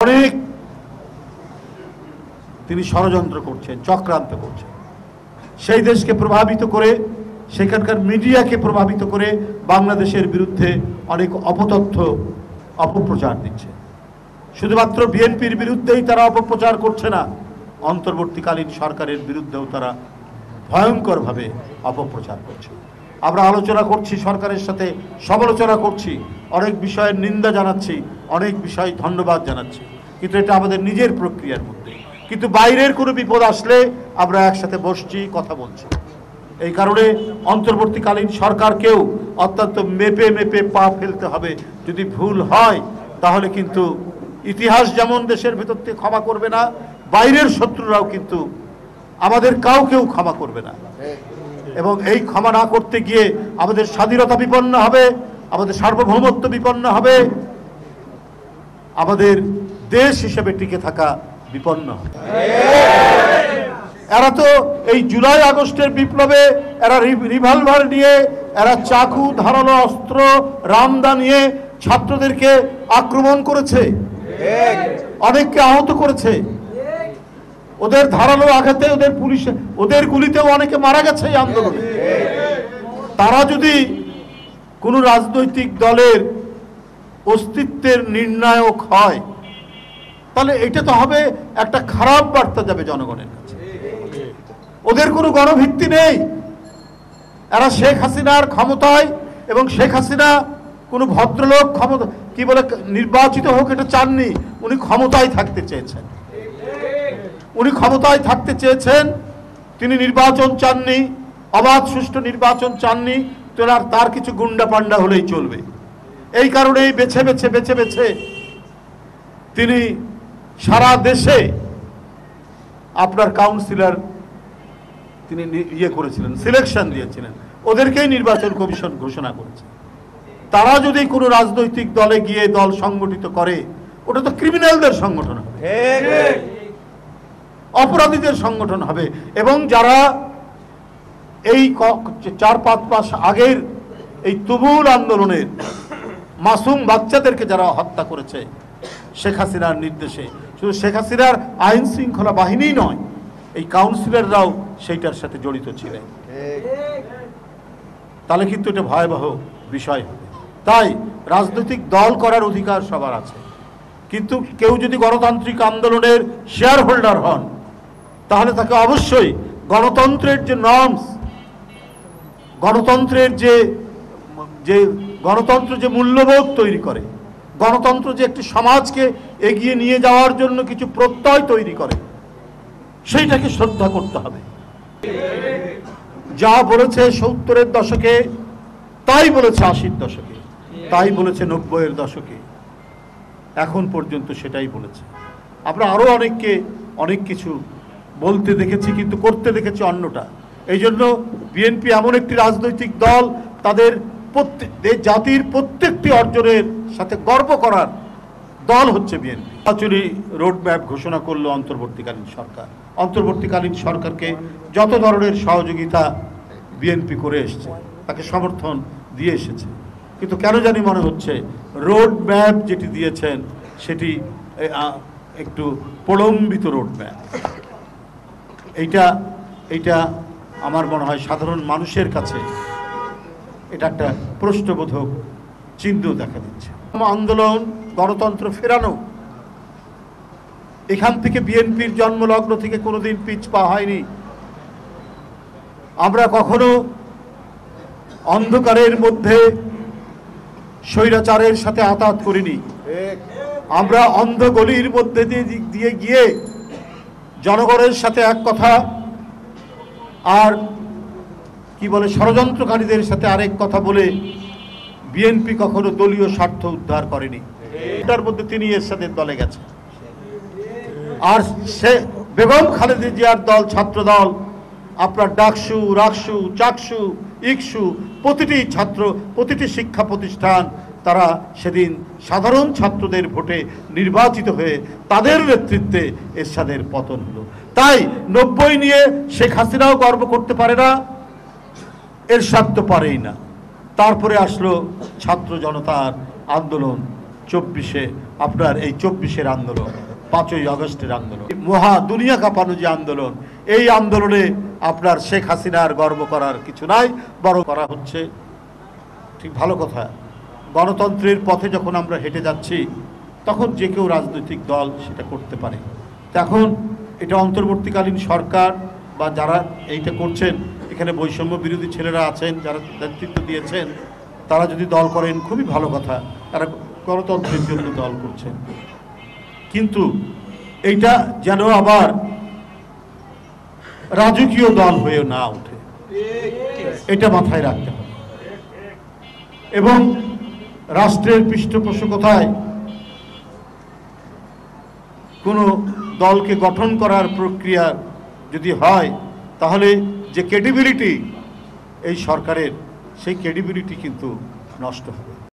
অনেক তিনি ষড়যন্ত্র করছেন, চক্রান্ত করছেন, সেই দেশকে প্রভাবিত করে, সেখানকার মিডিয়াকে প্রভাবিত করে বাংলাদেশের বিরুদ্ধে অনেক অপতথ্য অপপ্রচার দিচ্ছে। শুধুমাত্র বিএনপির বিরুদ্ধেই তারা অপপ্রচার করছে না, অন্তর্বর্তীকালীন সরকারের বিরুদ্ধেও তারা ভয়ঙ্করভাবে অপপ্রচার করছে। আমরা আলোচনা করছি, সরকারের সাথে সমালোচনা করছি, অনেক বিষয়ের নিন্দা জানাচ্ছি, অনেক বিষয় ধন্যবাদ জানাচ্ছি, কিন্তু এটা আমাদের নিজের প্রক্রিয়ার মধ্যে। কিন্তু বাইরের কোনো বিপদ আসলে আমরা একসাথে বসছি, কথা বলছি। এই কারণে অন্তর্বর্তীকালীন সরকারকেও অত্যন্ত মেপে মেপে পা ফেলতে হবে। যদি ভুল হয় তাহলে কিন্তু ইতিহাস যেমন দেশের ভেতর থেকে ক্ষমা করবে না, বাইরের শত্রুরাও কিন্তু আমাদের কাউকেও ক্ষমা করবে না। এবং এই ক্ষমা না করতে গিয়ে আমাদের স্বাধীনতা বিপন্ন হবে, আমাদের সার্বভৌমত্ব বিপন্ন হবে, আমাদের দেশ হিসেবে টিকে থাকা বিপন্ন হবে। এরা তো এই জুলাই আগস্টের বিপ্লবে এরা রিভলভার নিয়ে, এরা চাকু, ধারালো অস্ত্র, রামদা নিয়ে ছাত্রদেরকে আক্রমণ করেছে, অনেককে আহত করেছে। ওদের ধারালো আঘাতে, ওদের পুলিশে, ওদের গুলিতেও অনেকে মারা গেছে এই আন্দোলনে। তারা যদি কোনো রাজনৈতিক দলের অস্তিত্বের নির্ণায়ক হয় তাহলে এটা তো হবে একটা খারাপ বার্তা যাবে জনগণের কাছে। ওদের কোনো গণভিত্তি নেই। এরা শেখ হাসিনার ক্ষমতায়, এবং শেখ হাসিনা কোনো ভদ্রলোক ক্ষমতা কি বলে নির্বাচিত হোক এটা চাননি, উনি ক্ষমতায় থাকতে চেয়েছেন। উনি ক্ষমতায় থাকতে চেয়েছেন, তিনি নির্বাচন চাননি, অবাধ সুষ্ঠু নির্বাচন চাননি, তার কিছু গুন্ডা পান্ডা হলেই চলবে। এই কারণেই বেছে বেছে বেছে বেছে তিনি সারা দেশে আপনার কাউন্সিলর তিনি ইয়ে করেছিলেন, সিলেকশন দিয়েছিলেন, ওদেরকেই নির্বাচন কমিশন ঘোষণা করেছে। তারা যদি কোনো রাজনৈতিক দলে গিয়ে দল সংগঠিত করে, ওটা তো ক্রিমিনালদের সংগঠন হবে, অপরাধীদের সংগঠন হবে। এবং যারা এই 4-5 মাস আগের এই তুমুল আন্দোলনের মাসুম বাচ্চাদেরকে যারা হত্যা করেছে শেখ হাসিনার নির্দেশে, শুধু শেখ হাসিনার আইন শৃঙ্খলা বাহিনী নয়, এই কাউন্সিলররাও সেইটার সাথে জড়িত ছিলেন। তাহলে কিন্তু এটা ভয়াবহ বিষয় হবে। তাই রাজনৈতিক দল করার অধিকার সবার আছে, কিন্তু কেউ যদি গণতান্ত্রিক আন্দোলনের শেয়ার হোল্ডার হন তাহলে তাকে অবশ্যই গণতন্ত্রের যে নর্মস, গণতন্ত্রের যে গণতন্ত্র যে মূল্যবোধ তৈরি করে, গণতন্ত্র যে একটি সমাজকে এগিয়ে নিয়ে যাওয়ার জন্য কিছু প্রত্যয় তৈরি করে, সেইটাকে শ্রদ্ধা করতে হবে। যা বলেছে 70-এর দশকে, তাই বলেছে 80-র দশকে, তাই বলেছে 90-এর দশকে, এখন পর্যন্ত সেটাই বলেছে। আমরা আরো অনেককে অনেক কিছু বলতে দেখেছি, কিন্তু করতে দেখেছি অন্যটা। এই জন্য বিএনপি এমন একটি রাজনৈতিক দল, তাদের জাতির প্রত্যেকটি অর্জনের সাথে গর্ব করার দল হচ্ছে বিএনপি। নির্বাচনী রোডম্যাপ ঘোষণা করলো অন্তর্বর্তীকালীন সরকার। অন্তর্বর্তীকালীন সরকারকে যত ধরনের সহযোগিতা বিএনপি করে এসছে, তাকে সমর্থন দিয়ে এসেছে, কিন্তু কেন জানি মনে হচ্ছে রোডম্যাপ যেটি দিয়েছেন সেটি একটু প্রলম্বিত রোডম্যাপ। এইটা আমার মনে হয় সাধারণ মানুষের কাছে এটা একটা প্রশ্নবোধক চিহ্ন দেখা দিচ্ছে। আন্দোলন, গণতন্ত্র ফেরানো, এখান থেকে বিএনপির জন্মলগ্ন থেকে কোনোদিন পিছ পা হয়নি। আমরা কখনো অন্ধকারের মধ্যে স্বৈরাচারের সাথে আতাত করিনি। আমরা অন্ধ গলির মধ্যে দিয়ে গিয়ে জনগণের সাথে এক কথা, আর কি বলে ষড়যন্ত্রকারীদের সাথে আরেক কথা বলে বিএনপি কখনো দলীয় স্বার্থ উদ্ধার করেনি। এটার মধ্যে তিনি এরশাদের দলে গেছেন, আর সে বেগম খালেদা জিয়ার দল, ছাত্র দল, আপনার ডাকসু, রাকসু, চাকসু, ইকসু, প্রতিটি ছাত্র, প্রতিটি শিক্ষা প্রতিষ্ঠান, তারা সেদিন সাধারণ ছাত্রদের ভোটে নির্বাচিত হয়ে তাদের নেতৃত্বে এরশাদের পতন হলো। তাই 90 নিয়ে শেখ হাসিনাও গর্ব করতে পারে না, এরশাদ তো পারেই না। তারপরে আসলো ছাত্র জনতার আন্দোলন, 24-এ আপনার এই 24-এর আন্দোলন, 5ই আগস্টের আন্দোলন, মহা দুনিয়া কাঁপানো যে আন্দোলন, এই আন্দোলনে আপনার শেখ হাসিনার গর্ব করার কিছু নাই, বড় করা হচ্ছে। ঠিক ভালো কথা, গণতন্ত্রের পথে যখন আমরা হেঁটে যাচ্ছি তখন যে কেউ রাজনৈতিক দল সেটা করতে পারে। এখন এটা অন্তর্বর্তীকালীন সরকার বা যারা এইটা করছেন, এখানে বৈষম্য বিরোধী ছেলেরা আছেন যারা নেতৃত্ব দিয়েছেন, তারা যদি দল করেন খুবই ভালো কথা, তারা গণতন্ত্রের জন্য দল করছেন। কিন্তু এইটা যেন আবার রাজকীয় দল হয়ে না ওঠে, এটা মাথায় রাখতে হবে। এবং রাষ্ট্রের পৃষ্ঠপোষকতায় কোনো দলকে গঠন করার প্রক্রিয়া যদি হয়, তাহলে যে ক্রেডিবিলিটি এই সরকারের, সেই ক্রেডিবিলিটি কিন্তু নষ্ট হবে।